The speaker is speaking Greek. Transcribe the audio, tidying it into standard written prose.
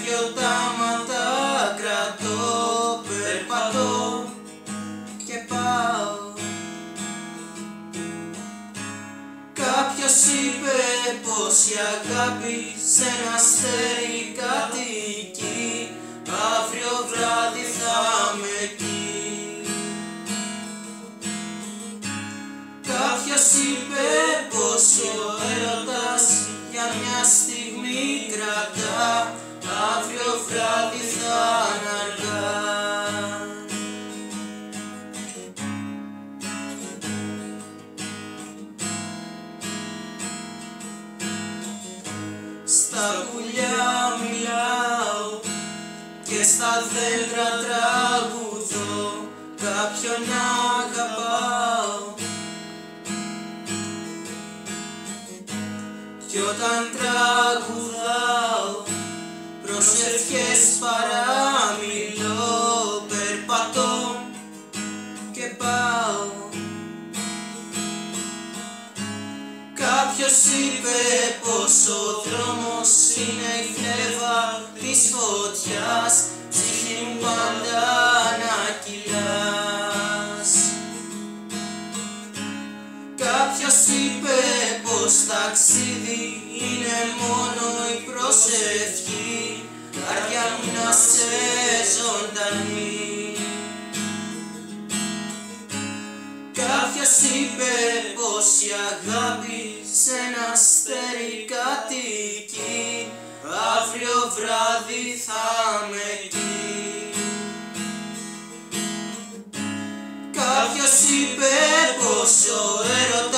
γιοτάματα κρατώ, περπατώ και πάω. Κάποιος είπε πως η αγάπη σε ένα αστέρι κατοικεί, αύριο βράδυ θα είμαι εκεί. Κάποιος είπε πως ο έρωτας για μια στιγμή κρατά, αύριο βράδυ θα είναι αργά. Στα πουλιά μιλάω και στα δέντρα τραγουδώ, κάποιον αγαπάω. Κι όταν τραγουδάω προσευχές παραμιλώ, περπατώ και πάω. Κάποιος είπε πως ο δρόμος είναι η φλέβα της φωτιάς, ψυχή μου πάντα να κυλάς. Κάποιος είπε πως ταξίδι είναι μόνο η προσευχή, καρδιά μου να σε ζωντανή. Κάποιος είπε πως η αγάπη σε ένα αστέρι κατοικεί, αύριο βράδυ θα είμαι εκεί. Κάποιος είπε πως ο έρωτας